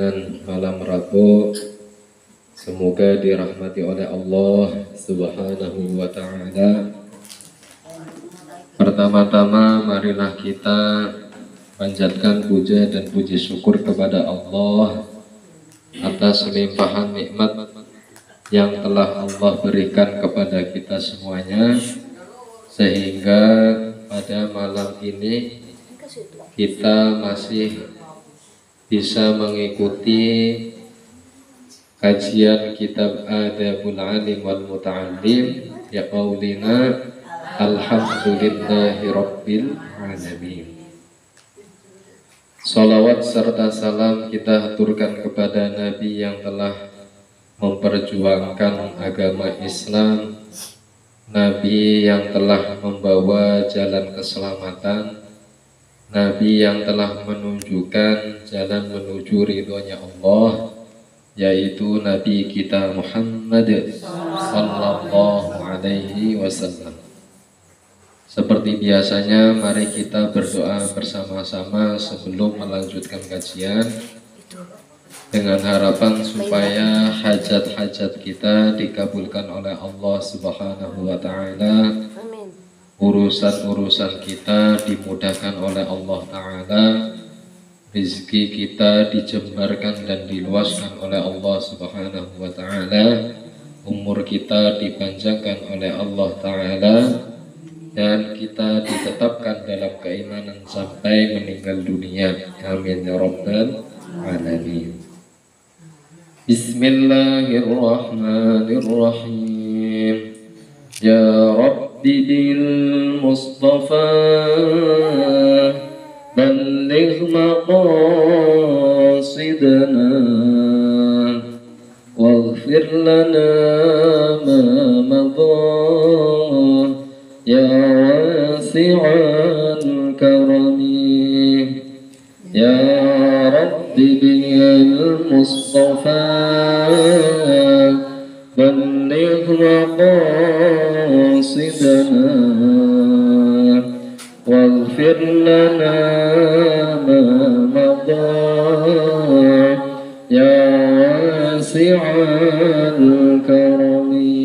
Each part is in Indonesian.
bimbingan malam Rabu. Semoga dirahmati oleh Allah Subhanahu wa ta'ala. Pertama-tama marilah kita panjatkan puja dan puji syukur kepada Allah atas limpahan nikmat yang telah Allah berikan kepada kita semuanya, sehingga pada malam ini kita masih bisa mengikuti kajian kitab Adabul Alim wal Muta'allim ya qaulina alhamdulillahi rabbil alamin. Salawat serta salam kita haturkan kepada Nabi yang telah memperjuangkan agama Islam, Nabi yang telah membawa jalan keselamatan, Nabi yang telah menunjukkan jalan menuju ridhonya Allah, yaitu Nabi kita Muhammad sallallahu alaihi wasallam. Seperti biasanya, mari kita berdoa bersama-sama sebelum melanjutkan kajian, dengan harapan supaya hajat-hajat kita dikabulkan oleh Allah Subhanahu wa ta'ala, urusan-urusan kita dimudahkan oleh Allah ta'ala, rezeki kita dijembarkan dan diluaskan oleh Allah Subhanahu wa ta'ala, umur kita dipanjangkan oleh Allah ta'ala, dan kita ditetapkan dalam keimanan sampai meninggal dunia. Amin ya rabbal alamin. Bismillahirrahmanirrahim. Ya Rabbi bil Mustafa balligh maqasidana waghfir lana ma madha ya wasi'al karami. Ya Rabbi bil Mustafa balligh maqasidana waghfir lana ma madha ya wasi'al karami.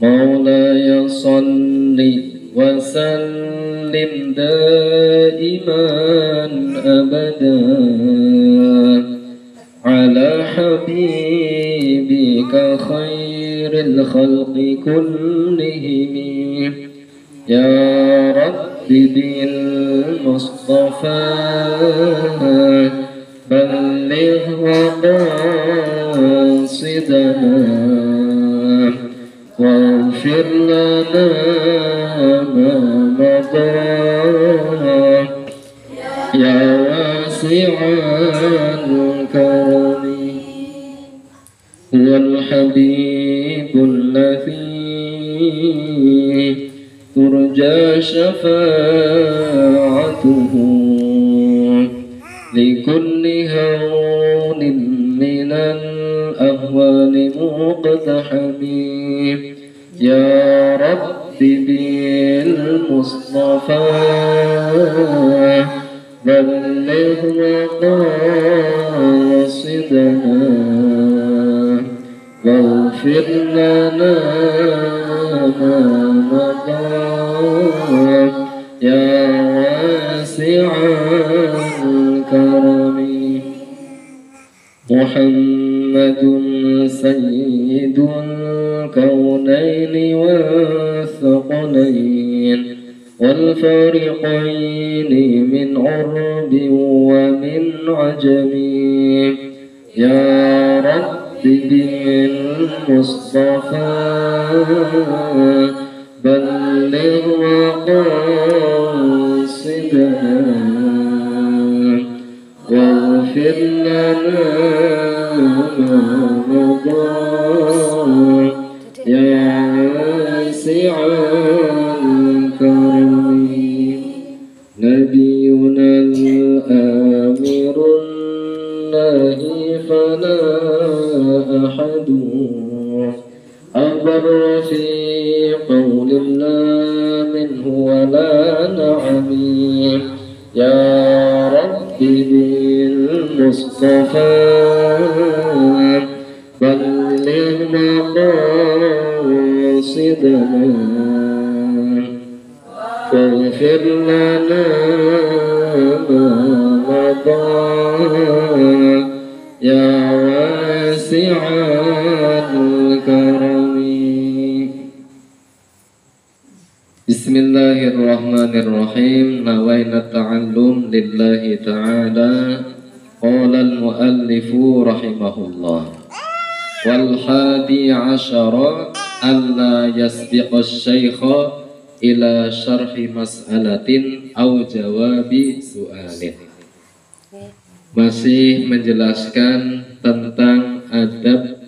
Maulaya salli wa sallim daiman abada ala habibika khairil khalqi kullihim. Ya Rabbi bil Mustafa balligh maqasidana waghfir lana ma madha ya wasi'al karami. Huwal habibul ladzi turja syafa'atuhu likulli hawnin minal ahwali muqtahami. Ya Rabbi bil Mustafa balligh maqasidana waghfir lana ma madha ya wasi'al karami. Muhammadun sayyidul kaunaini wathaqalain wal fariqaini min urbi wa min ajami. Ya Rabbi bil Mustafa balligh maqasidana waghfir lana ma madha ya wasi'al karami. Nabiyuna al-amirun nahi fala ahadu abarra fi qawlillah minhu wa la na'ami. Ya Rabbi bil Mustafa balligh maqasidana waghfir lana ma mada ya wasi'al karami. Bismillahirrahmanirrahim. Nawaina ta'allum lillahi ta'ala. Qala al-muallifu rahimahullah. Wal hadi asyara alla yasbiqa asy-syaikha ila syarhi mas'alatin au jawabi su'alin. Masih menjelaskan tentang adab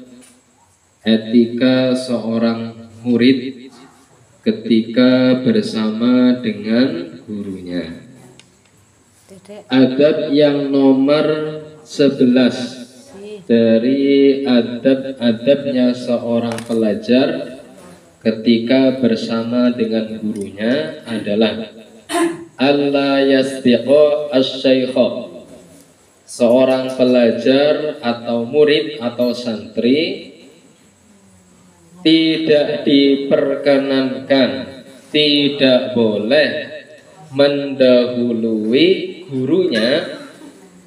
etika seorang murid ketika bersama dengan gurunya. Adab yang nomor 11 dari adab-adabnya seorang pelajar ketika bersama dengan gurunya adalah alla yasbiqa asy-syaikha. Seorang pelajar atau murid atau santri tidak diperkenankan, tidak boleh mendahului gurunya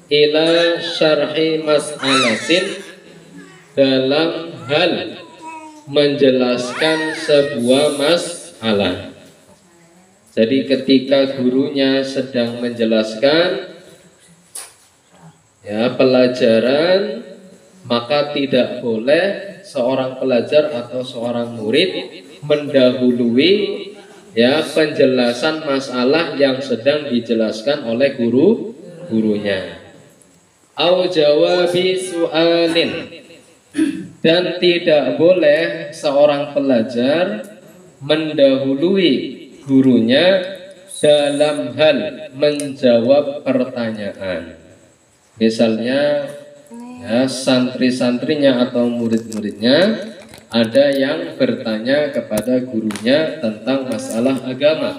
ila syarhi mas'alatin dalam hal menjelaskan sebuah masalah. Jadi ketika gurunya sedang menjelaskan pelajaran, maka tidak boleh seorang pelajar atau seorang murid mendahului penjelasan masalah yang sedang dijelaskan oleh gurunya. Au jawabi su'alin, dan tidak boleh seorang pelajar mendahului gurunya dalam hal menjawab pertanyaan. Misalnya santri-santrinya atau murid-muridnya ada yang bertanya kepada gurunya tentang masalah agama,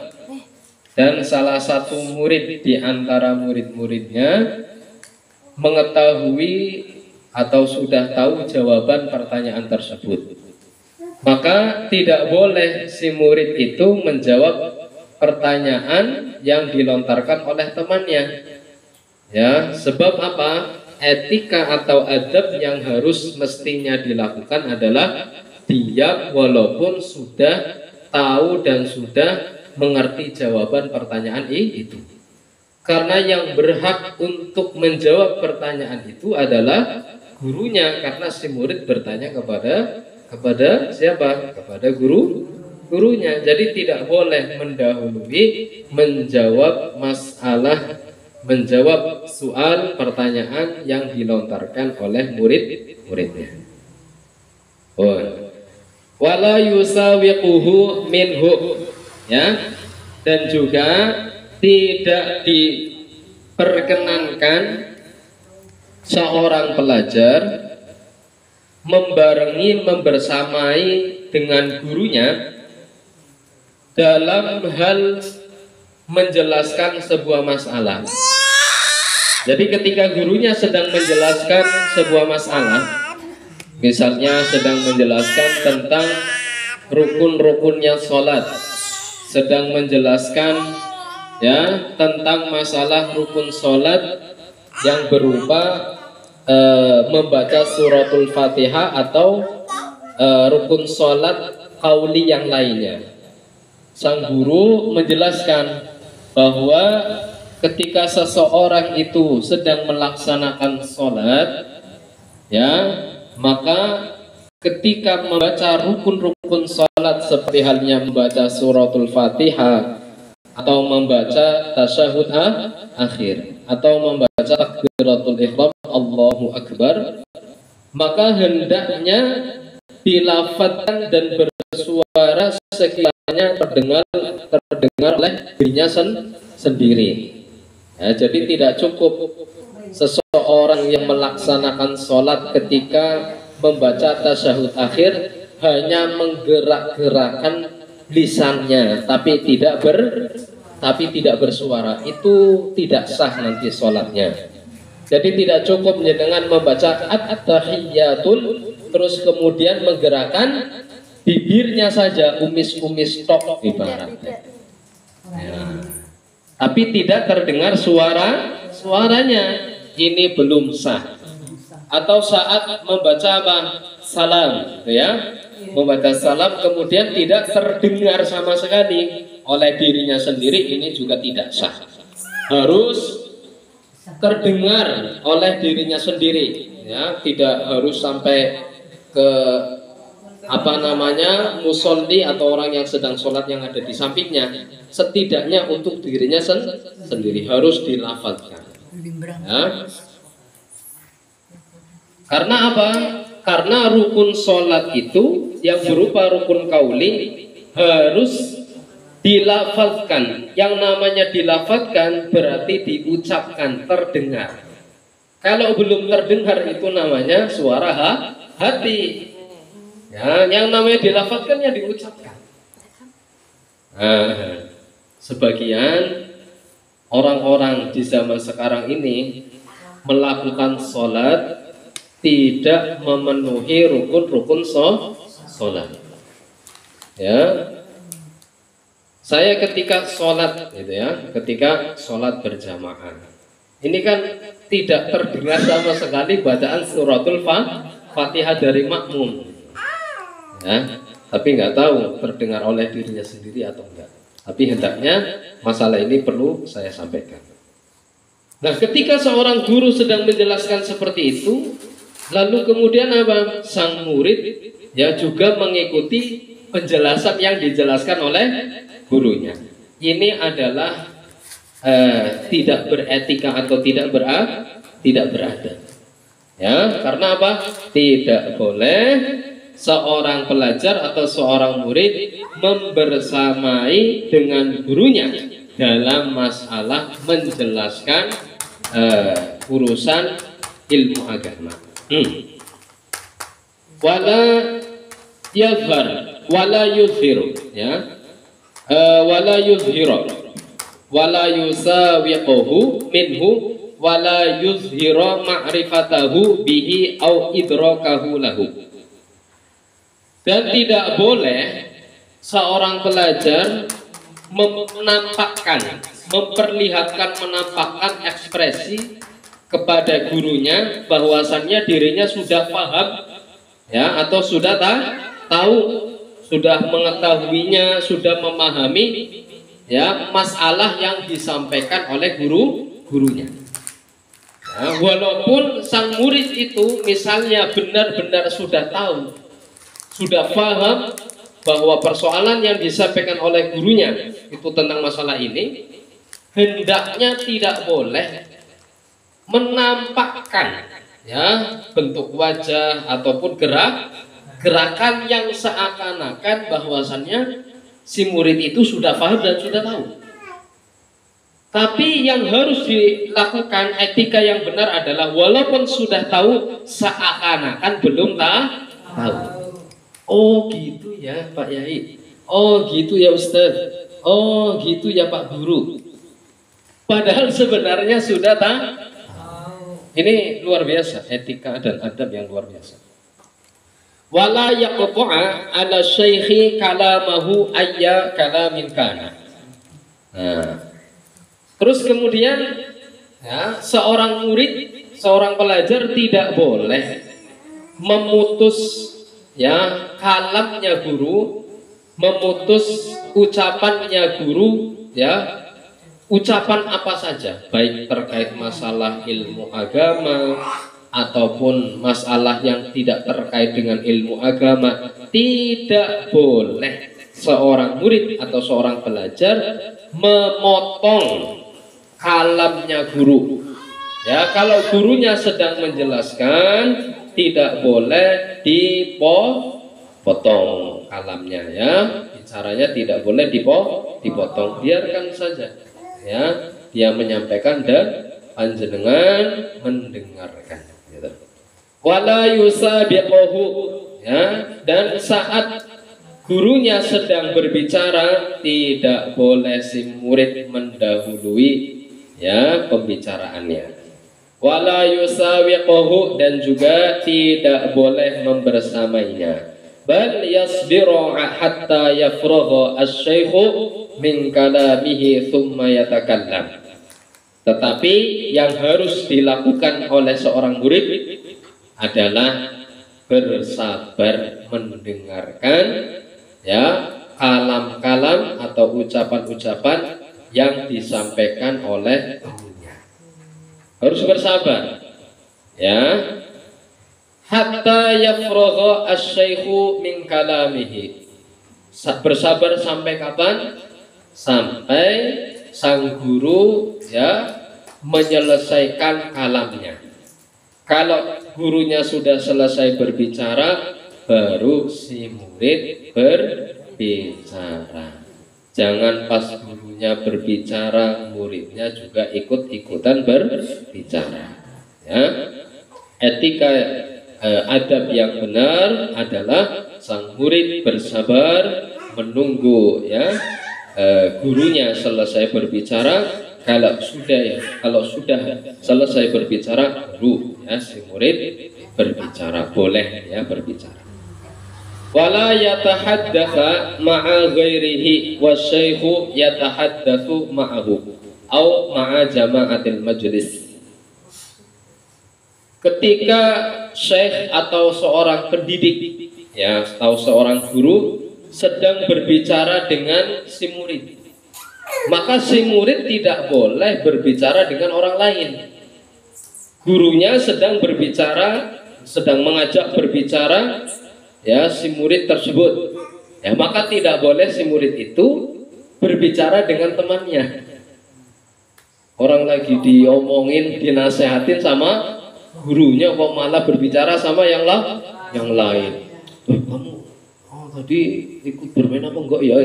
dan salah satu murid di antara murid-muridnya mengetahui atau sudah tahu jawaban pertanyaan tersebut, maka tidak boleh si murid itu menjawab pertanyaan yang dilontarkan oleh temannya. Sebab apa? Etika atau adab yang harus mestinya dilakukan adalah diam walaupun sudah tahu dan sudah mengerti jawaban pertanyaan itu. Karena yang berhak untuk menjawab pertanyaan itu adalah gurunya, karena si murid bertanya kepada siapa? Kepada gurunya. Jadi tidak boleh mendahului menjawab menjawab soal pertanyaan yang dilontarkan oleh muridnya. Wala yusawiquhu minhu, dan juga tidak diperkenankan seorang pelajar membersamai dengan gurunya dalam hal menjelaskan sebuah masalah. Jadi ketika gurunya sedang menjelaskan sebuah masalah, misalnya sedang menjelaskan tentang rukun-rukunnya sholat, sedang menjelaskan tentang masalah rukun sholat yang berupa membaca suratul Fatihah atau rukun sholat qauli yang lainnya. Sang guru menjelaskan bahwa ketika seseorang itu sedang melaksanakan sholat, maka ketika membaca rukun-rukun sholat seperti halnya membaca suratul Fatihah atau membaca tasyahud akhir atau membaca takbiratul ihram Allahu Akbar, maka hendaknya dilafadzkan dan bersuara sekiranya terdengar oleh dirinya sendiri. Jadi tidak cukup seseorang yang melaksanakan sholat ketika membaca tasyahud akhir hanya menggerak-gerakkan lisannya tapi tidak bersuara, itu tidak sah nanti sholatnya. Jadi tidak cukup dengan membaca at-tahiyyatul terus kemudian menggerakkan bibirnya saja, umis-umis tok ibaratnya. Ya. Tapi tidak terdengar suaranya, ini belum sah. Atau saat membaca apa? Salam, ya. Membaca salam kemudian tidak terdengar sama sekali oleh dirinya sendiri, ini juga tidak sah. Harus terdengar oleh dirinya sendiri, ya, tidak harus sampai ke musolli atau orang yang sedang sholat yang ada di sampingnya. Setidaknya untuk dirinya sendiri harus dilafalkan, ya. Karena apa? Karena rukun sholat itu yang berupa rukun kauli harus dilafalkan. Yang namanya dilafalkan berarti diucapkan, terdengar. Kalau belum terdengar itu namanya suara hati. Ya, yang namanya dilafalkan ya diucapkan. Nah, sebagian orang-orang di zaman sekarang ini melakukan sholat tidak memenuhi rukun-rukun sholat. Ya, saya ketika sholat, gitu ya, ketika sholat berjamaah, ini kan tidak terdengar sama sekali bacaan suratul Fatihah dari makmum, ya, tapi nggak tahu terdengar oleh dirinya sendiri atau enggak. Tapi hendaknya masalah ini perlu saya sampaikan. Nah, ketika seorang guru sedang menjelaskan seperti itu, lalu kemudian apa? Sang murid ya juga mengikuti penjelasan yang dijelaskan oleh gurunya. Ini adalah tidak beretika atau tidak beradab. Ya, karena apa? Tidak boleh seorang pelajar atau seorang murid membersamai dengan gurunya dalam masalah menjelaskan urusan ilmu agama. Wala yazhar wala yuzhiru, ya, wala yuzhiru wala yusawiquhu minhu wala yuzhiru ma'rifatahu bihi au idrakahu lahu. Dan tidak boleh seorang pelajar memperlihatkan ekspresi kepada gurunya bahwasannya dirinya sudah paham, ya, atau sudah tahu, sudah mengetahuinya, sudah memahami, ya, masalah yang disampaikan oleh gurunya. Ya, walaupun sang murid itu misalnya benar-benar sudah tahu, sudah paham bahwa persoalan yang disampaikan oleh gurunya itu tentang masalah ini, hendaknya tidak boleh menampakkan, ya, bentuk wajah ataupun gerakan yang seakan-akan bahwasannya si murid itu sudah paham dan sudah tahu. Tapi yang harus dilakukan, etika yang benar adalah walaupun sudah tahu, seakan-akan belum tahu. Oh gitu ya Pak Yai, oh gitu ya Ustadz, oh gitu ya Pak Guru. Padahal sebenarnya sudah tahu. Ini luar biasa, etika dan adab yang luar biasa. Wala yaqta'a ala syaikhi kalamahu ayya kalamin kana. Nah, terus kemudian, ya, seorang murid, seorang pelajar tidak boleh memutus, ya, kalamnya guru, memutus ucapannya guru, ya, ucapan apa saja, baik terkait masalah ilmu agama ataupun masalah yang tidak terkait dengan ilmu agama. Tidak boleh seorang murid atau seorang pelajar memotong kalamnya guru. Ya, kalau gurunya sedang menjelaskan, tidak boleh dipotong kalamnya, ya. Bicaranya tidak boleh dipotong, biarkan saja, ya, dia menyampaikan dan panjenengan mendengarkan, gitu. Wala yusabiquhu, ya, dan saat gurunya sedang berbicara tidak boleh si murid mendahului, ya, pembicaraannya. wala yusawiquhu, dan juga tidak boleh membersamainya. Bal yasbiru hatta yafragha asy-syaikhu min kalamihi thumma yatakallam. Tetapi yang harus dilakukan oleh seorang murid adalah bersabar mendengarkan ya kalam-kalam atau ucapan-ucapan yang disampaikan oleh gurunya. Harus bersabar ya, hatta yafragha asy-syaikhu min kalamihi. Bersabar sampai kapan? Sampai sang guru ya menyelesaikan kalamnya. Kalau gurunya sudah selesai berbicara, baru si murid berbicara. Jangan pas gurunya berbicara, muridnya juga ikut-ikutan berbicara. Ya. Etika adab yang benar adalah sang murid bersabar menunggu ya gurunya selesai berbicara. Kalau sudah selesai berbicara, baru ya si murid berbicara, boleh ya berbicara. Wala yatahaddatsa ma'a ghairihi wasyaikhu yatahaddatsu ma'ahu au ma'a jama'atil majlis. Ketika syekh atau seorang pendidik ya atau seorang guru sedang berbicara dengan si murid, maka si murid tidak boleh berbicara dengan orang lain. Gurunya sedang berbicara, sedang mengajak berbicara ya si murid tersebut, ya maka tidak boleh si murid itu berbicara dengan temannya. Orang lagi diomongin, dinasehatin sama gurunya, kok malah berbicara sama yang lain. Kamu tadi ikut bermain apa enggak ya?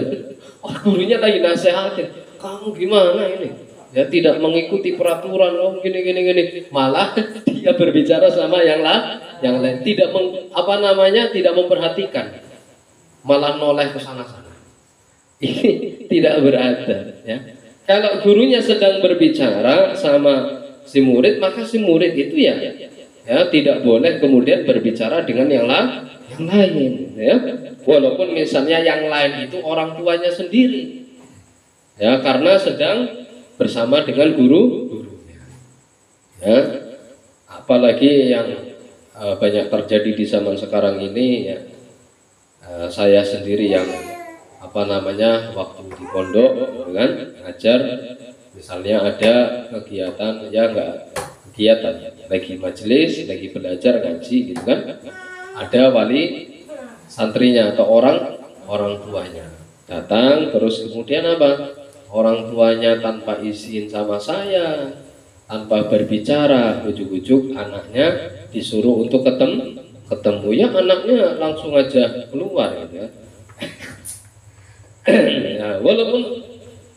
Gurunya lagi nasehatin, kamu gimana ini? Ya tidak mengikuti peraturan, gini. Malah dia berbicara sama yang lain, tidak tidak memperhatikan, malah noleh ke sana-sana. Ini tidak beradab ya. Kalau gurunya sedang berbicara sama si murid, maka si murid itu ya tidak boleh kemudian berbicara dengan yang lain ya. Walaupun misalnya yang lain itu orang tuanya sendiri ya, karena sedang bersama dengan gurunya ya. Apalagi yang banyak terjadi di zaman sekarang ini ya, saya sendiri yang waktu di pondok kan ngajar, misalnya ada kegiatan ya lagi majelis, lagi belajar ngaji gitu kan, ada wali santrinya atau orang tuanya datang, terus kemudian orang tuanya tanpa izin sama saya, tanpa berbicara, ujuk-ujuk anaknya disuruh untuk ketemu ya, anaknya langsung aja keluar gitu ya. Nah, walaupun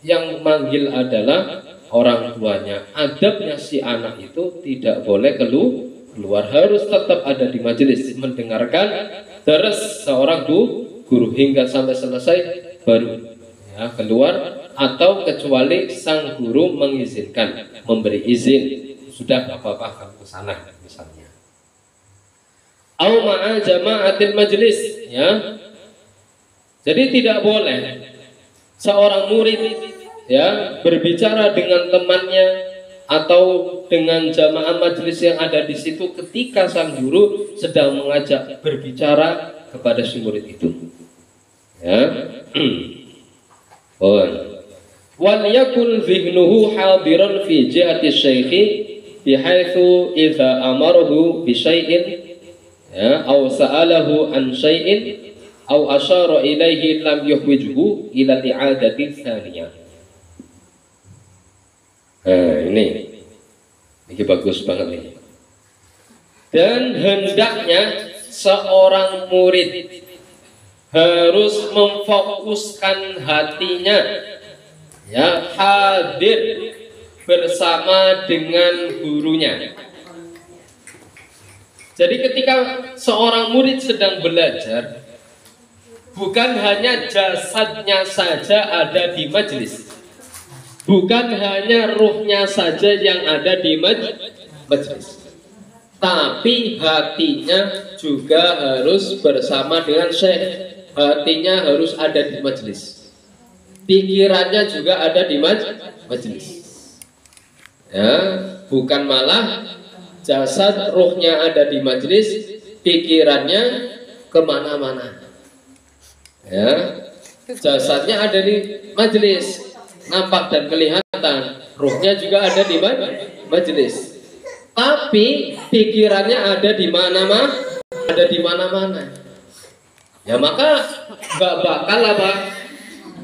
yang manggil adalah orang tuanya, adabnya si anak itu tidak boleh keluar, harus tetap ada di majelis mendengarkan terus seorang guru hingga sampai selesai, baru ya keluar, atau kecuali sang guru mengizinkan, memberi izin, sudah apa-apa kamu ke sana misalnya. Au ma'a jama'atil majlis ya. Jadi tidak boleh seorang murid ya berbicara dengan temannya atau dengan jamaah majelis yang ada di situ ketika sang guru sedang mengajak berbicara kepada si murid itu. Ya. Wal yakun zihnuhu hadiran fi jihati syaikhi bihaitsu idza amarahu bi syai'in ya aw sa'alahu an syai'in aw asyara ilaihi lam yuhwijhu ila i'adati tsaniyah. Ini bagus banget ini. Dan hendaknya seorang murid harus memfokuskan hatinya ya hadir bersama dengan gurunya. Jadi ketika seorang murid sedang belajar, bukan hanya jasadnya saja ada di majelis, bukan hanya ruhnya saja yang ada di majelis. Tapi hatinya juga harus bersama dengan syekh. Hatinya harus ada di majelis. Pikirannya juga ada di majelis. Ya, bukan malah jasad ruhnya ada di majelis, pikirannya kemana-mana. Ya, jasadnya ada di majelis, nampak dan kelihatan. Ruhnya juga ada di majelis. Tapi pikirannya ada di mana-mana, Ya maka nggak bakal apa?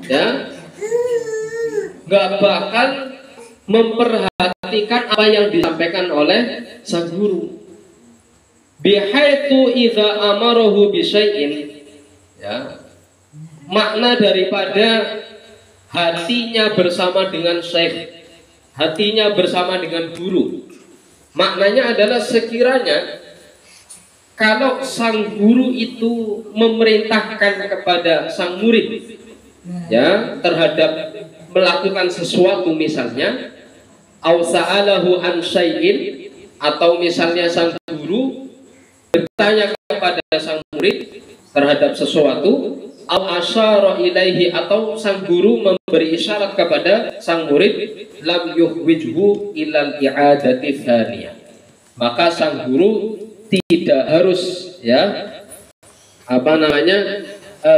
Ya, nggak bakal memperhatikan apa yang disampaikan oleh sang guru. Bihaitsu idza amarahu bisyai'in. Ya. Makna daripada hatinya bersama dengan syekh, hatinya bersama dengan guru. Maknanya adalah sekiranya kalau sang guru itu memerintahkan kepada sang murid ya terhadap melakukan sesuatu, misalnya au sa'alahu an syai'in, atau misalnya sang guru bertanya kepada sang murid terhadap sesuatu, au asyara ilaihi, atau sang guru memberi isyarat kepada sang murid, lam yuhwijhu ilal i'adati tsaniyah, maka sang guru tidak harus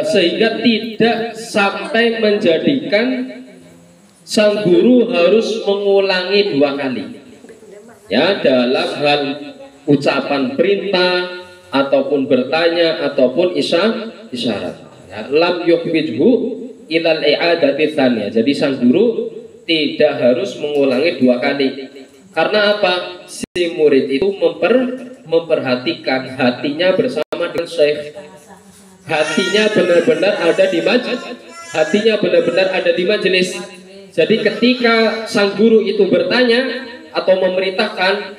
sehingga tidak sampai menjadikan sang guru harus mengulangi 2 kali ya dalam hal ucapan perintah ataupun bertanya ataupun isyarat. Lam yuhwijhu ilal i'adati tsaniyah. Jadi sang guru tidak harus mengulangi 2 kali. Karena apa? Si murid itu memperhatikan hatinya bersama dengan syekh. Hatinya benar-benar ada di majelis. Jadi ketika sang guru itu bertanya atau memerintahkan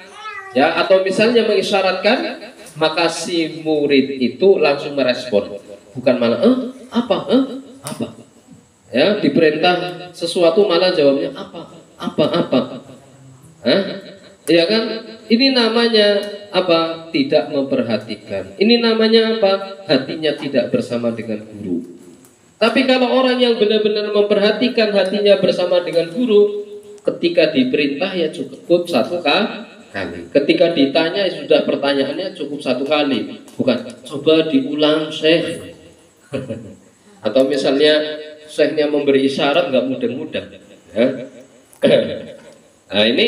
ya atau misalnya mengisyaratkan, maka si murid itu langsung merespon. Bukan malah apa? Ya, diperintah sesuatu malah jawabnya apa? Ya kan? Ini namanya apa? Tidak memperhatikan. Ini namanya apa? Hatinya tidak bersama dengan guru. Tapi kalau orang yang benar-benar memperhatikan hatinya bersama dengan guru, ketika diperintah ya cukup 1 kali. Ketika ditanya ya sudah pertanyaannya cukup 1 kali. Bukan coba diulang syekh. Atau misalnya syekhnya memberi isyarat nggak mudeng-mudeng. Ya. Nah ini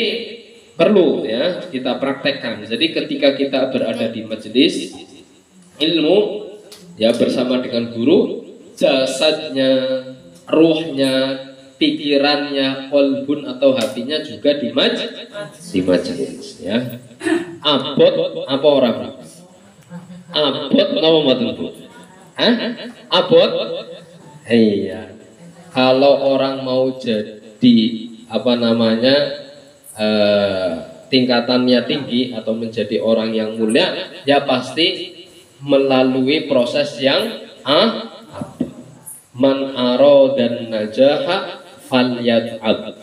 perlu ya kita praktekkan. Jadi ketika kita berada di majelis ilmu ya bersama dengan guru, jasadnya, ruhnya, pikirannya, qalbun atau hatinya juga di majelis ya. Abot apa orang? Abot nama mboten? Abot? Iya. Kalau orang mau jadi tingkatannya tinggi atau menjadi orang yang mulia, ya pasti melalui proses yang man dan najaha falyat'ab.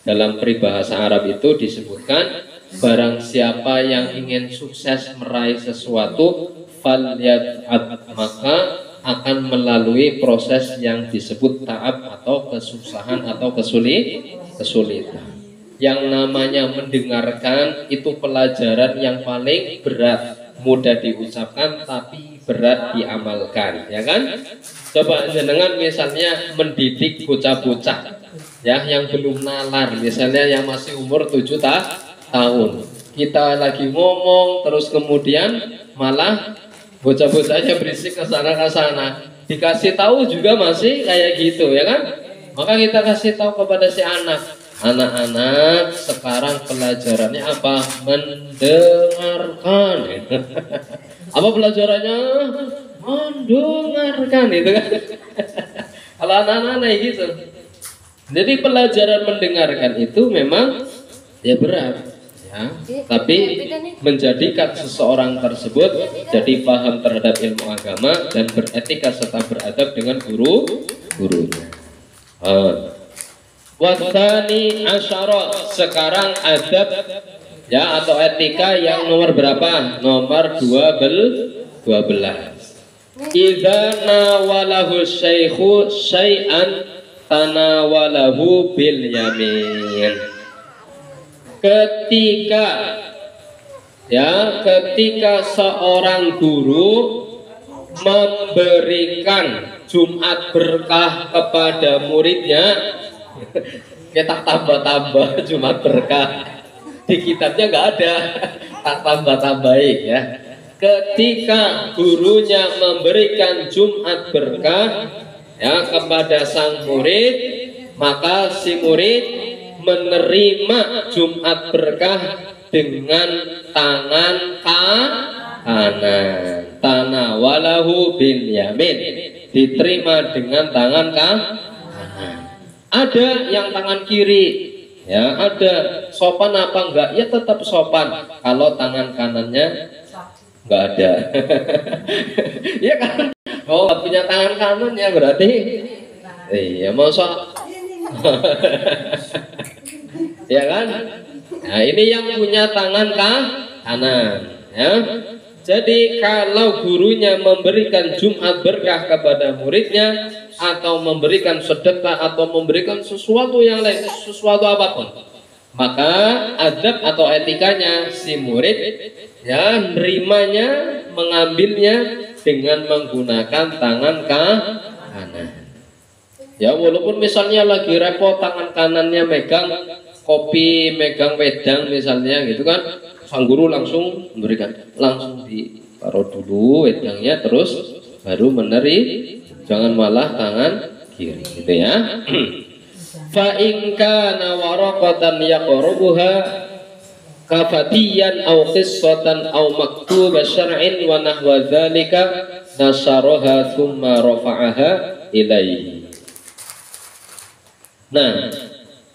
Dalam peribahasa Arab itu disebutkan barang siapa yang ingin sukses meraih sesuatu falyat'ab, maka akan melalui proses yang disebut ta'ab atau kesusahan atau kesulitan. Yang namanya mendengarkan itu pelajaran yang paling berat, mudah diucapkan tapi berat diamalkan, ya kan? Coba jenengan misalnya mendidik bocah-bocah ya yang belum nalar, misalnya yang masih umur 7 tahun. Kita lagi ngomong terus kemudian malah bocah-bocahnya berisik ke sana. Dikasih tahu juga masih kayak gitu, ya kan? Maka kita kasih tahu kepada si anak-anak sekarang pelajarannya apa? Mendengarkan. Apa pelajarannya? Mendengarkan itu kan. Kalau anak-anak gitu. Jadi pelajaran mendengarkan itu memang ya berat. Ya, tapi menjadikan seseorang tersebut jadi paham terhadap ilmu agama dan beretika serta beradab dengan gurunya. Wasani asyara, sekarang adab Ya, atau etika yang nomor berapa? Nomor 12. Idza nawalahu syaikhu syai'an tanawalahu bil yamin. Ketika seorang guru memberikan Jumat berkah kepada muridnya, kita tambah-tambah Jumat berkah di kitabnya nggak ada, tak tambah-tambahin ya. Ketika gurunya memberikan Jumat berkah ya kepada sang murid, maka si murid menerima Jumat berkah dengan tangan kanan. Tanawalahu bil yamin, diterima dengan tangan kanan. Ada yang tangan kiri, ya ada. Sopan apa enggak? Ya tetap sopan kalau tangan kanannya enggak ada. Iya kan? Oh, nggak punya tangan kanan ya berarti iya masa ya kan? Nah ini yang punya tangan kanan ya. Jadi kalau gurunya memberikan Jumat berkah kepada muridnya, atau memberikan sedekah, atau memberikan sesuatu yang lain, sesuatu apapun, maka adab atau etikanya si murid ya nerimanya, mengambilnya dengan menggunakan tangan kanan. Ya walaupun misalnya lagi repot tangan kanannya megang kopi, megang wedang misalnya gitu kan, sang guru langsung memberikan, langsung ditaruh dulu wedangnya terus baru jangan malah tangan kiri gitu ya. Fa in kana waraqatan yaqrubuha kafatiyan aw qissatan aw maktuba syar'in wa nahwa dzalika nasaraha thumma rafa'aha ilaihi. Nah,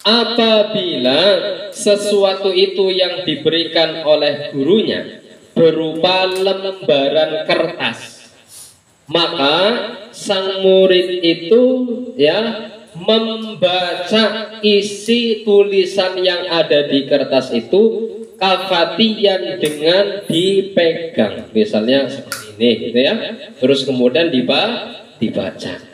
apabila sesuatu itu yang diberikan oleh gurunya berupa lembaran kertas, maka sang murid itu ya membaca isi tulisan yang ada di kertas itu kafatiyan dengan dipegang, misalnya seperti ini gitu ya, terus kemudian dibaca.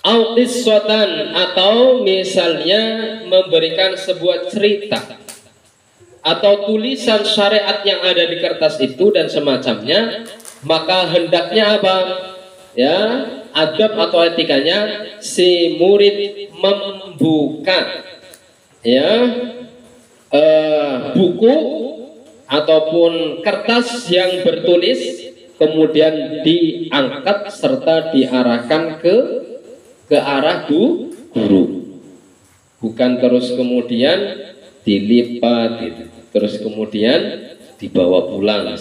Auqissotan, atau misalnya memberikan sebuah cerita atau tulisan syariat yang ada di kertas itu dan semacamnya, maka hendaknya apa? Ya, adab atau etikanya si murid membuka ya buku ataupun kertas yang bertulis, kemudian diangkat serta diarahkan ke arah guru, bukan terus kemudian dilipat gitu, terus kemudian dibawa pulang.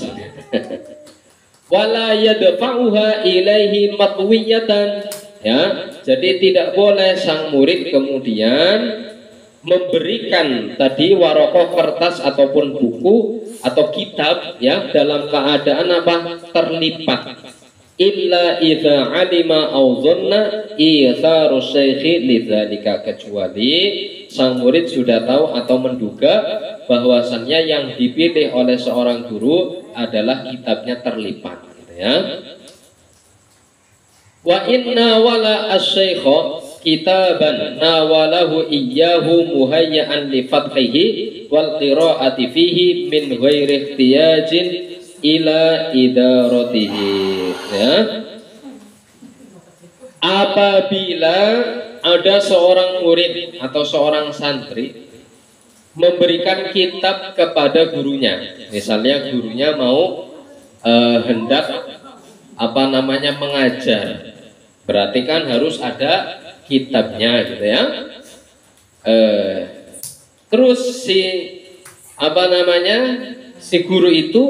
Wala yadfa'uha ilaihi matwiyatan, ya, jadi tidak boleh sang murid kemudian memberikan tadi warokoh kertas ataupun buku atau kitab ya dalam keadaan apa? Terlipat. Illa idza alima aw dhanna itharu syaikhi lidzalika, kecuali sang murid sudah tahu atau menduga bahwasannya yang dipilih oleh seorang guru adalah kitabnya terlipat gitu ya. Wa inna wala asy-syaikha kitaban nawalahu iyyahu muhayya'an li fathihi wal qira'ati fihi min ghairi ihtiyajin ila idaratihi ya. Apabila ada seorang murid atau seorang santri memberikan kitab kepada gurunya, misalnya gurunya mau hendak mengajar, berarti kan harus ada kitabnya gitu ya. Terus si guru itu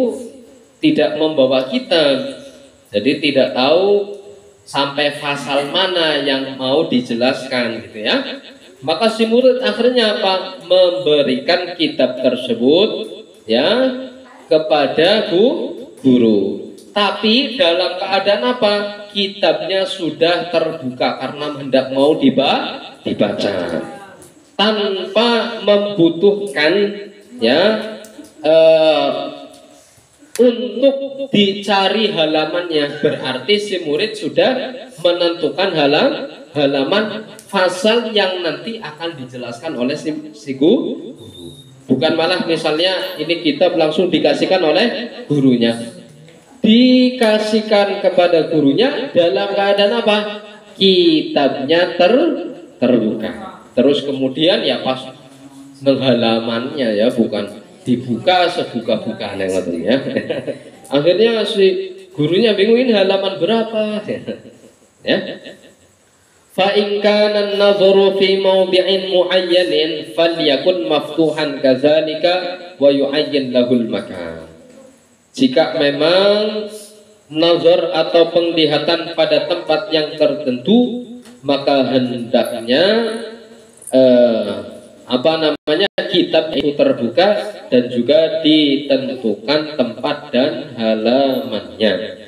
tidak membawa kitab, jadi tidak tahu sampai pasal mana yang mau dijelaskan gitu ya. Maka si murid akhirnya apa? Memberikan kitab tersebut ya kepada guru. Tapi dalam keadaan apa? Kitabnya sudah terbuka karena hendak mau dibaca, tanpa membutuhkan ya untuk dicari halamannya, berarti si murid sudah menentukan halaman fasal yang nanti akan dijelaskan oleh si guru. Bukan malah misalnya ini kitab langsung dikasihkan oleh gurunya, dikasihkan kepada gurunya dalam keadaan apa? Kitabnya terbuka. Terus kemudian ya pas menghalamannya ya bukan dibuka sebuka-buka ya. Akhirnya si gurunya bingung ini halaman berapa ya. Fa in kana an-nadharu fi mawdi'in mu'ayyanin falyakun maftuhan kadzalika wa yu'ayyan lahul makan. Jika memang nazar atau penglihatan pada tempat yang tertentu, maka hendaknya kitab itu terbuka dan juga ditentukan tempat dan halamannya.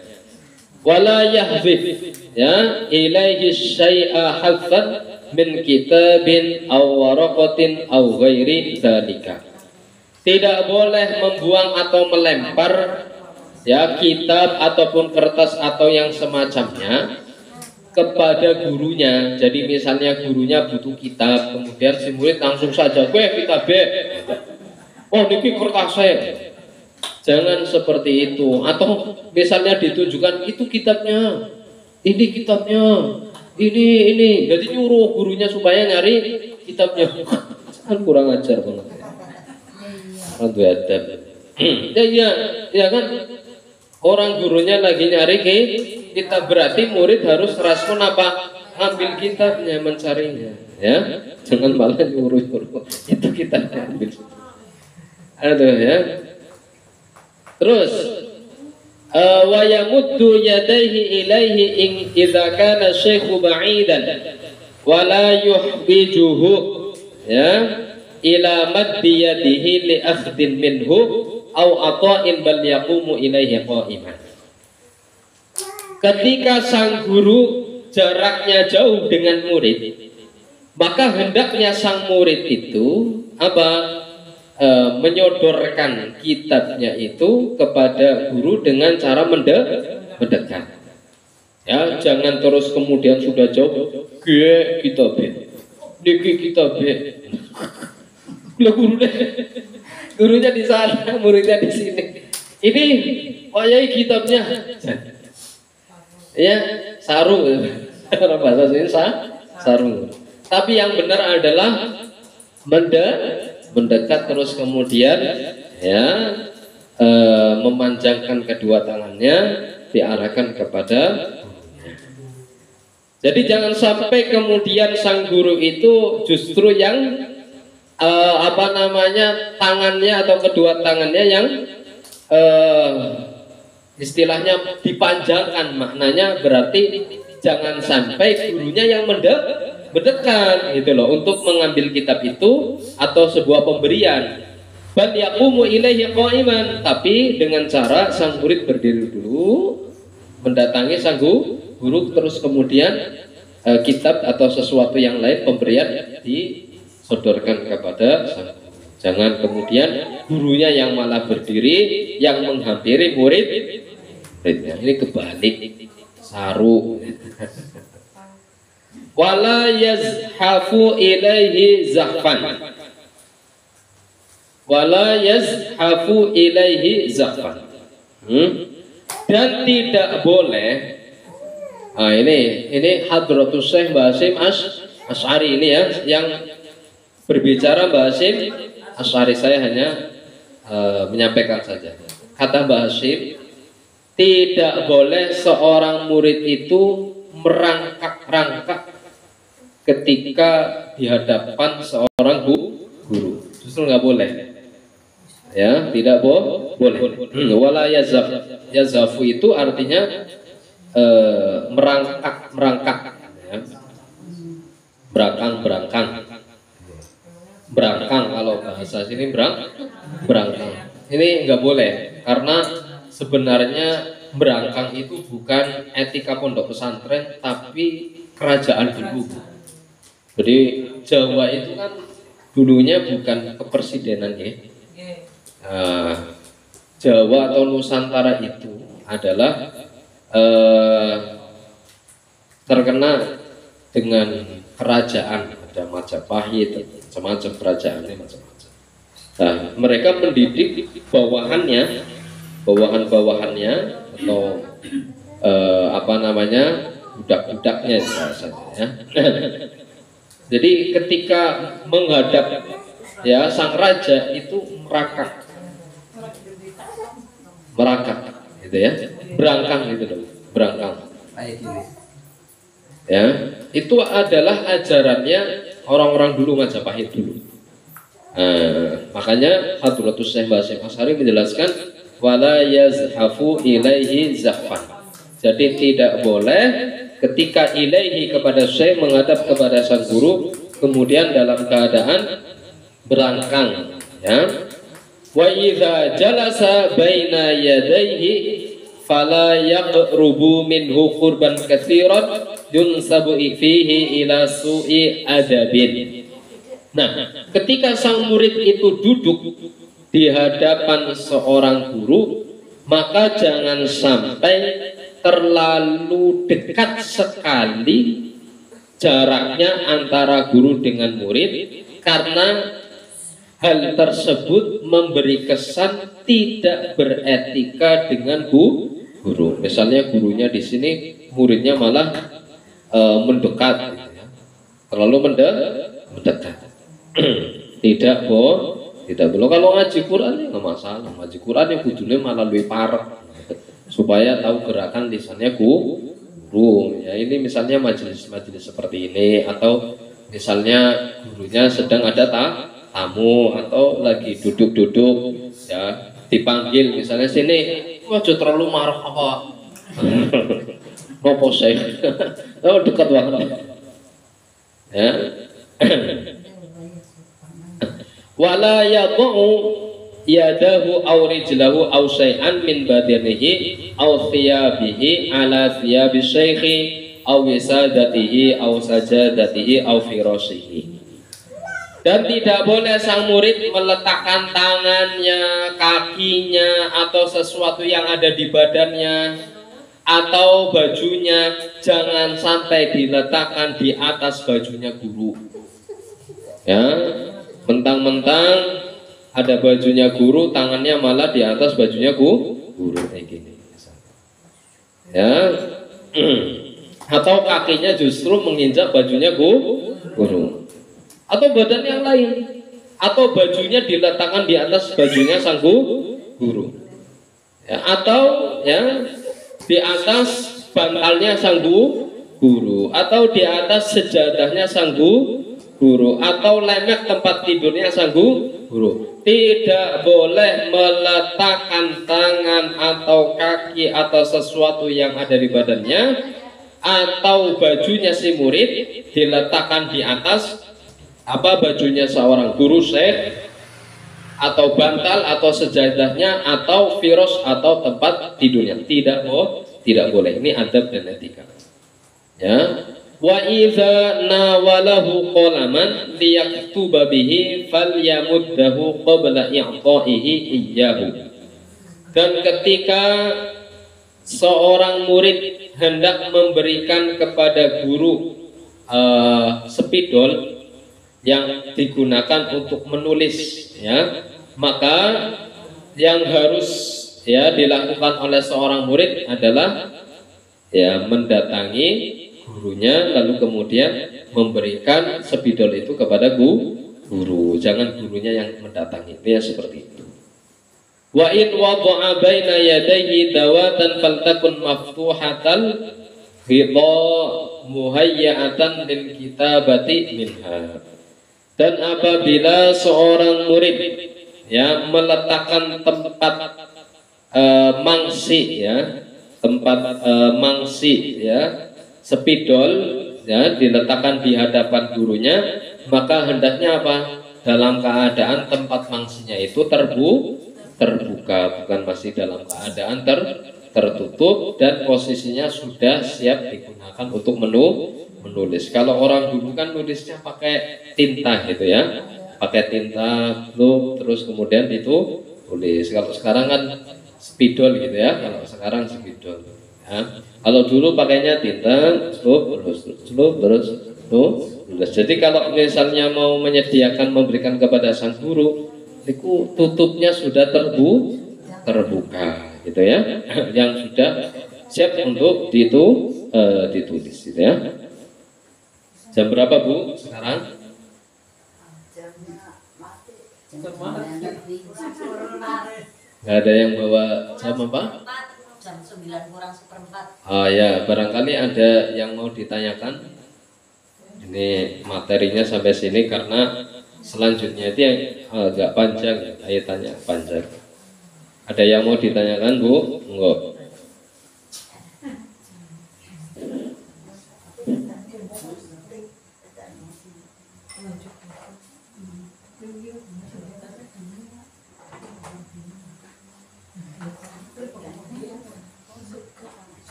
Wala yahzif ya ilaihi syai'a hazzan min kitabin aw waraqatin aw ghairi dzalika. Tidak boleh membuang atau melempar ya kitab ataupun kertas atau yang semacamnya kepada gurunya. Jadi misalnya gurunya butuh kitab, kemudian si murid langsung saja, "Gue kitab be." "Oh, niki kertas saya." Jangan seperti itu. Atau misalnya ditunjukkan, "Itu kitabnya, ini kitabnya, ini." Jadi nyuruh gurunya supaya nyari kitabnya. Kan kurang ajar banget. Aduh adab. Ya kan. Orang gurunya lagi nyari kitab, berarti murid harus respon apa? Ambil kitabnya, mencarinya. Ya, jangan malah nyuruh-nyuruh. Itu kitabnya ambil. Aduh ya. Terus wa yamuddu yadayhi ilaihi in idza kana syaikhu ba'idan wa la yuhbijuhu ya ila maddi yadihi li akhdin minhu aw ata'in bal yaqumu ilaihi qa'iman. Ketika sang guru jaraknya jauh dengan murid, maka hendaknya sang murid itu menyodorkan kitabnya itu kepada guru dengan cara mendekat. Ya, jangan terus kemudian sudah jauh, "Ge kitabnya, niki kitabnya." Lah gurunya di sana, muridnya di sini. Ini wayai kitabnya. Ya, sarung. Orang bahasa sini sarung. Tapi yang benar adalah mendekat terus kemudian ya memanjangkan kedua tangannya diarahkan kepada. Jadi jangan sampai kemudian sang guru itu justru yang tangannya atau kedua tangannya yang istilahnya dipanjangkan. Maknanya berarti jangan sampai gurunya yang mendekat gitu loh untuk mengambil kitab itu atau sebuah pemberian. Bal yaqumu ilaihi qa'iman, tapi dengan cara sang murid berdiri dulu mendatangi sang guru, terus kemudian kitab atau sesuatu yang lain pemberian disodorkan kepada sang guru. Jangan kemudian gurunya yang malah berdiri yang menghampiri muridnya. Ini kebalik, saru. Wala yazhafu ilaihi zahfan. Wala yazhafu ilaihi zahfan. Dan tidak boleh. Ini Hadratus Syekh Mbah Hasyim Asy'ari ini ya, yang berbicara Mbah Hasyim Asy'ari, saya hanya menyampaikan saja. Kata Mbah Hasyim, tidak boleh seorang murid itu merangkak-rangkak ketika di hadapan seorang guru. Justru nggak boleh. Ya, tidak boleh. Wala yazafu itu artinya merangkak ya. Berangkang kalau bahasa sini berangkang. Ini nggak boleh karena sebenarnya berangkang itu bukan etika pondok pesantren tapi kerajaan dulu. Jadi Jawa itu kan dulunya bukan kepresidenan ya. eh, Jawa atau Nusantara itu adalah eh, terkena dengan kerajaan, ada Majapahit, macam-macam kerajaannya macam-macam. Nah, mereka mendidik bawahan-bawahannya atau apa namanya, budak-budaknya bahasanya ya. Jadi ketika menghadap ya sang raja itu merakak gitu ya, berangkang gitu loh, berangkang ya. Itu adalah ajarannya orang-orang dulu, Majapahit dulu. Makanya Hadratus Syekh Basyir Asy'ari menjelaskan wala yazhafu ilaihi zahfan. Jadi tidak boleh ketika ilaihi kepada Syekh, menghadap kepada sang guru, kemudian dalam keadaan berangkang ya. Wa idza jalasa baina yadayhi fala yaqrubu minhu qurban katsiran yunsabu fihi ila su'i adabin. Nah, ketika sang murid itu duduk di hadapan seorang guru, maka jangan sampai terlalu dekat sekali jaraknya antara guru dengan murid, karena hal tersebut memberi kesan tidak beretika dengan guru. Misalnya gurunya di sini, muridnya malah mendekat, gitu ya. Terlalu mendekat. Tidak boleh. Kalau ngaji Quran ya nggak masalah. Ngaji Quran yang kudune malah lebih parah, supaya tahu gerakan lisannya guru. Ya, ini misalnya majelis-majelis seperti ini, atau misalnya gurunya sedang ada tamu atau lagi duduk-duduk ya, dipanggil misalnya sini, waduh terlalu marah apa nopo saya oh dekat banget ya. Wala yad'u yadahu aw rijlahu aw syai'an min badanihi aw thiyabihi ala thiyabi syaikhi aw wisadatihi aw sajadatihi aw firashihi. Dan tidak boleh sang murid meletakkan tangannya, kakinya, atau sesuatu yang ada di badannya atau bajunya, jangan sampai diletakkan di atas bajunya guru. Ya, mentang-mentang ada bajunya guru, tangannya malah di atas bajunya guru kayak gini. Ya, atau kakinya justru menginjak bajunya guru. Atau badan yang lain, atau bajunya diletakkan di atas bajunya sang guru ya, atau ya di atas bantalnya sang guru, atau di atas sejadahnya sang guru, atau lemek tempat tidurnya sang guru. Tidak boleh meletakkan tangan atau kaki atau sesuatu yang ada di badannya atau bajunya si murid diletakkan di atas bajunya seorang guru syekh, atau bantal atau sejadahnya, atau firos atau tempat tidurnya. Tidak boleh. Ini adab dan etika ya. Wa idza nawalahu qalaman liyaktuba bihi falyamuddahu qabla i'ta'ihi iyyahu. Dan ketika seorang murid hendak memberikan kepada guru spidol yang digunakan untuk menulis ya, maka yang harus ya dilakukan oleh seorang murid adalah ya mendatangi gurunya, lalu kemudian memberikan spidol itu kepada guru. Jangan gurunya yang mendatangi. Itu ya seperti itu. Wa in wada'a baina yadayhi dawatan faltakun maftuhatal ghidha muhayyatan lil kitabati minha. Dan apabila seorang murid ya meletakkan tempat mangsi ya, spidol ya diletakkan di hadapan gurunya, maka hendaknya apa? Dalam keadaan tempat mangsinya itu terbuka, bukan masih dalam keadaan tertutup, dan posisinya sudah siap digunakan untuk menulis. Kalau orang dulu kan nulisnya pakai tinta gitu ya, pakai tinta blue, terus kemudian itu tulis. Kalau sekarang kan spidol gitu ya. Kalau sekarang spidol. Ya. Kalau dulu pakainya tinta, tulis. Jadi kalau misalnya mau menyediakan memberikan kepada sang guru, itu tutupnya sudah terbuka, gitu ya, yang sudah siap untuk ditulis, gitu ya. Jam berapa Bu sekarang? Nggak ada yang bawa jam apa? Jam 9 kurang seperempat. Oh ya, barangkali ada yang mau ditanyakan. Ini materinya sampai sini karena selanjutnya itu yang agak panjang, kaitannya panjang. Ada yang mau ditanyakan Bu? Enggak.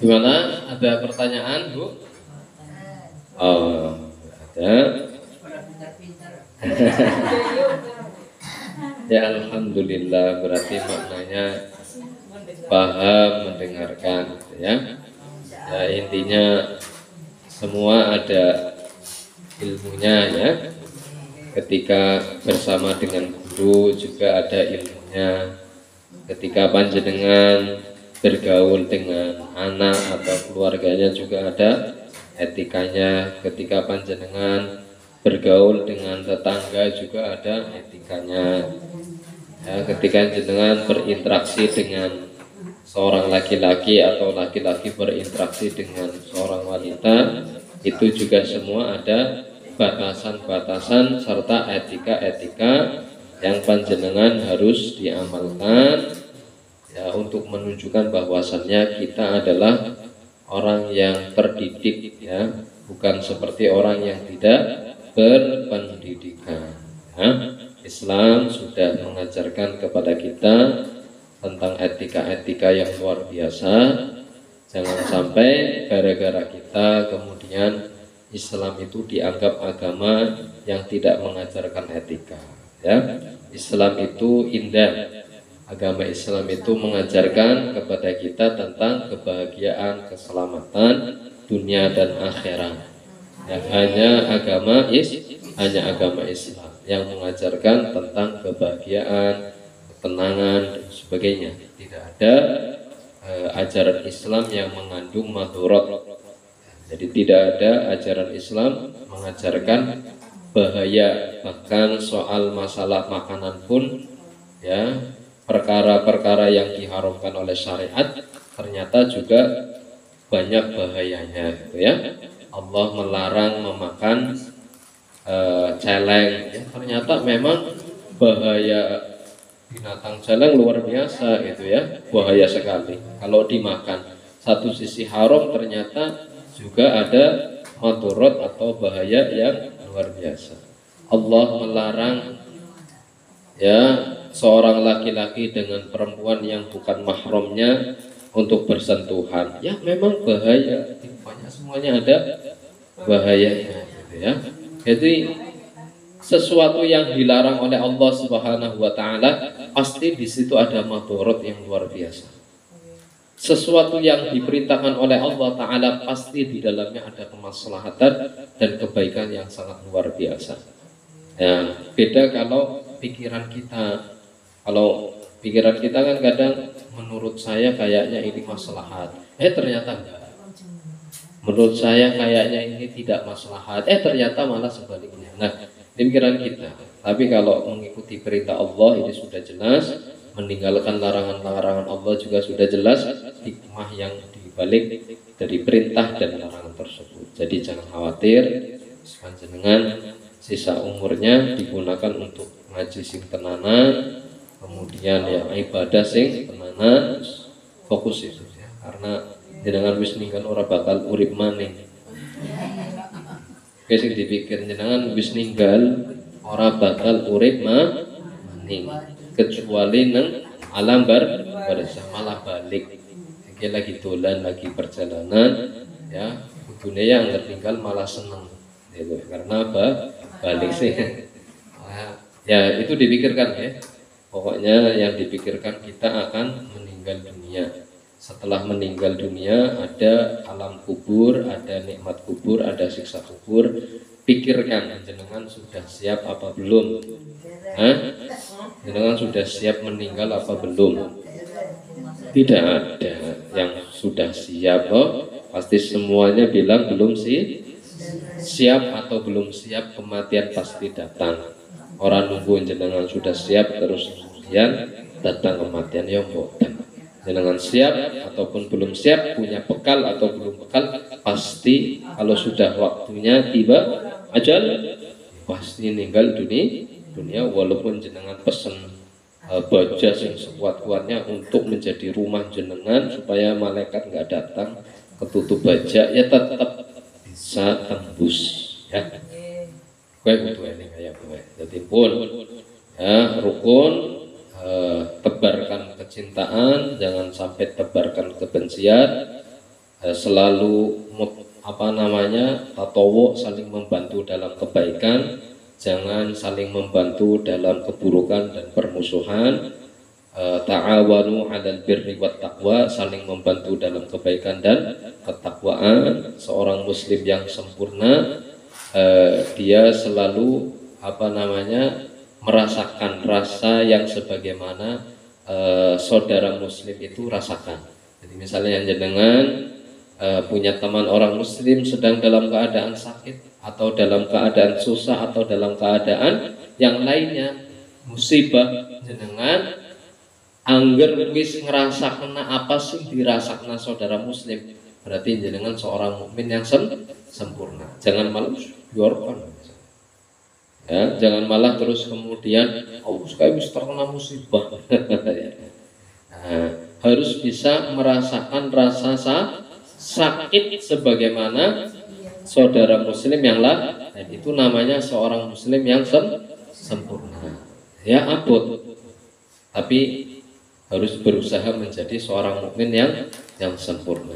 Gimana? Ada pertanyaan, Bu? Oh, ada. Ya alhamdulillah, berarti maknanya paham, mendengarkan, gitu ya. Ya intinya semua ada ilmunya ya. Ketika bersama dengan guru juga ada ilmunya. Ketika panjenengan bergaul dengan anak atau keluarganya juga ada etikanya. Ketika panjenengan bergaul dengan tetangga juga ada etikanya. Ya, ketika panjenengan berinteraksi dengan seorang laki-laki atau laki-laki berinteraksi dengan seorang wanita, itu juga semua ada batasan-batasan serta etika-etika yang panjenengan harus diamalkan ya, untuk menunjukkan bahwasannya kita adalah orang yang terdidik ya, bukan seperti orang yang tidak berpendidikan ya. Islam sudah mengajarkan kepada kita tentang etika-etika yang luar biasa. Jangan sampai gara-gara kita kemudian Islam itu dianggap agama yang tidak mengajarkan etika ya. Islam itu indah. Agama Islam itu mengajarkan kepada kita tentang kebahagiaan, keselamatan dunia dan akhirat. Ya, hanya agama Islam yang mengajarkan tentang kebahagiaan, ketenangan dan sebagainya. Tidak ada ajaran Islam yang mengandung madharat. Jadi tidak ada ajaran Islam mengajarkan bahaya. Bahkan soal masalah makanan pun ya, perkara-perkara yang diharamkan oleh syariat ternyata juga banyak bahayanya gitu ya. Allah melarang memakan celeng ya, ternyata memang bahaya binatang celeng luar biasa gitu ya, bahaya sekali kalau dimakan. Satu sisi haram, ternyata juga ada madharat atau bahaya yang luar biasa. Allah melarang ya seorang laki-laki dengan perempuan yang bukan mahramnya untuk bersentuhan. Ya memang bahaya, banyak semuanya ada bahayanya gitu ya. Jadi sesuatu yang dilarang oleh Allah Subhanahu wa taala pasti di situ ada madharat yang luar biasa. Sesuatu yang diperintahkan oleh Allah taala pasti di dalamnya ada kemaslahatan dan kebaikan yang sangat luar biasa. Ya, beda kalau pikiran kita. Kalau pikiran kita kan kadang menurut saya kayaknya ini maslahat. Ternyata enggak. Menurut saya kayaknya ini tidak maslahat. Ternyata malah sebaliknya. Nah, pikiran kita. Tapi kalau mengikuti perintah Allah ini sudah jelas, meninggalkan larangan-larangan Allah juga sudah jelas, hikmah yang dibalik dari perintah dan larangan tersebut. Jadi jangan khawatir, panjenengan sisa umurnya digunakan untuk ngaji sing tenanan, kemudian ya ibadah sing tenanan, fokus itu ya. Karena jenengan wis ninggal ora bakal urip maneh. Oke, sing dipikir jenengan wis ninggal ora bakal urip maneh kecuali nang alam barzah malah balik. Iki lagi dolan, lagi perjalanan, ya, kudune yang tertinggal malah seneng. Itu karena apa? Balik sih. Ya itu dipikirkan ya. Pokoknya yang dipikirkan kita akan meninggal dunia. Setelah meninggal dunia ada alam kubur, ada nikmat kubur, ada siksa kubur. Pikirkan jenengan sudah siap apa belum? Jenengan sudah siap meninggal apa belum? Tidak ada yang sudah siap. Pasti semuanya bilang belum sih. Siap atau belum siap, kematian pasti datang. Orang nunggu jenengan sudah siap terus kemudian datang kematian, ya boten. Jenengan siap ataupun belum siap, punya bekal atau belum bekal, pasti kalau sudah waktunya tiba ajal pasti meninggal dunia walaupun jenengan pesen baja yang sekuat-kuatnya untuk menjadi rumah jenengan supaya malaikat nggak datang ketutup baja, ya tetap bisa tembus ya. Kowe kudu eling kaya kowe. Dadi pun ya rukun, tebarkan kecintaan, jangan sampai tebarkan kebencian, selalu tatowo, saling membantu dalam kebaikan, jangan saling membantu dalam keburukan dan permusuhan. Ta'awanu 'alal birri wat taqwa, saling membantu dalam kebaikan dan ketakwaan. Seorang muslim yang sempurna, dia selalu merasakan rasa yang sebagaimana saudara muslim itu rasakan. Jadi misalnya yang jenengan punya teman orang muslim sedang dalam keadaan sakit atau dalam keadaan susah atau dalam keadaan yang lainnya musibah, jenengan angger wis ngerasa kena apa sih dirasakna saudara muslim, berarti jenengan seorang mukmin yang sempurna. Jangan malah biarkan ya, jangan malah terus kemudian sekali wis terkena musibah. Nah, harus bisa merasakan rasa sakit sebagaimana saudara muslim yang lain. Dan itu namanya seorang muslim yang sempurna. Ya abot, tapi harus berusaha menjadi seorang mukmin yang sempurna.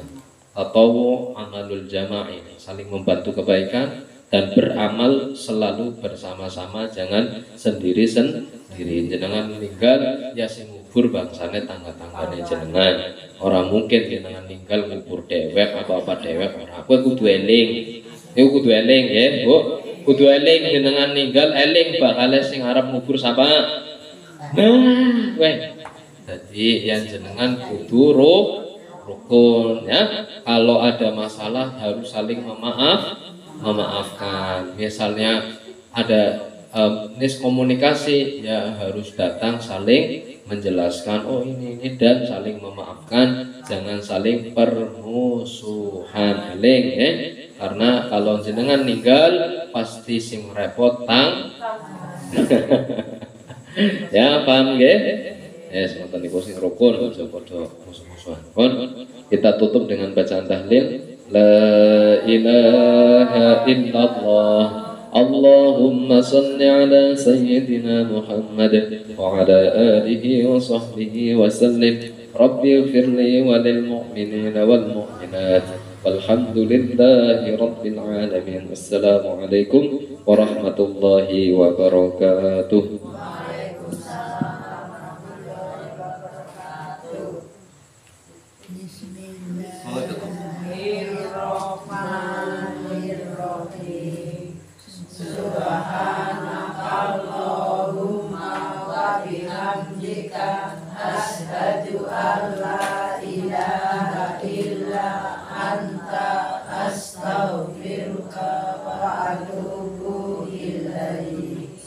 Atau amalul jama'i, saling membantu kebaikan dan beramal selalu bersama-sama, jangan sendiri-sendiri. Jenengan meninggal ya sing ngubur bangsane tangga-tanggane jenengan. Orang mungkin jenengan meninggal ngubur dewek apa-apa dewek ora. Kowe kudu eling. Iku kudu eling ya, Bu. Kudu eling jenengan meninggal, eling bakal sing arep ngubur sapa. Nah, jadi yang jenengan kudu rukun ya. Kalau ada masalah harus saling memaafkan. Misalnya ada miskomunikasi, ya harus datang saling menjelaskan, oh ini dan saling memaafkan, jangan saling permusuhan. Eling ya. Karena kalau jenengan ninggal pasti sing repot ya, paham nggih? Semoga niku sing rukun aja padha musuh-musuhan. Kita tutup dengan bacaan tahlil. La ilaha illallah. Allahumma salli ala sayyidina Muhammad wa ala alihi wa sahbihi wa sallim. Rabbi ighfirli wa lil mu'minina wal mu'minat. Walhamdulillahi rabbil alamin. Wassalamualaikum warahmatullahi wabarakatuh. Bismillahirrahmanirrahim. Subhanakallahumma wa bihamdika asyhadu an la ilaha illa anta astaghfiruka wa atubu ilaik.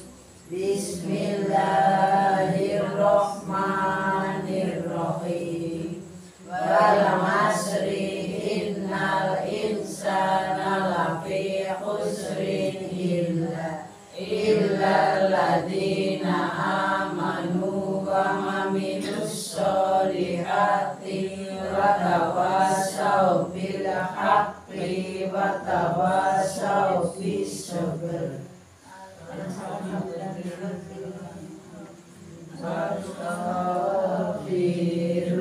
Bismillahirrahmanirrahim. Wal 'asri innal insana lafi khusrin illa alladzina amanu wa 'amilus sholihati wa tawasaw bil haqqi wa tawasaw bis sabr. Astaghfirullah.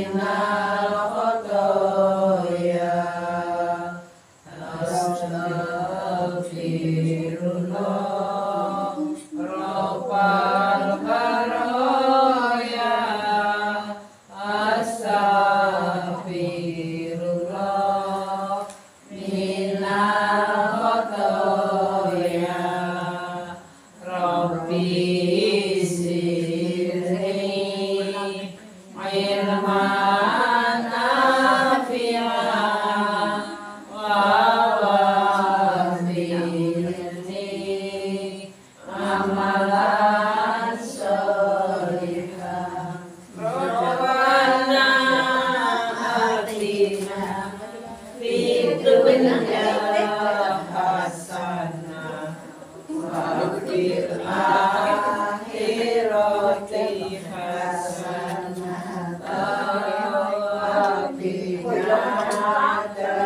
Inna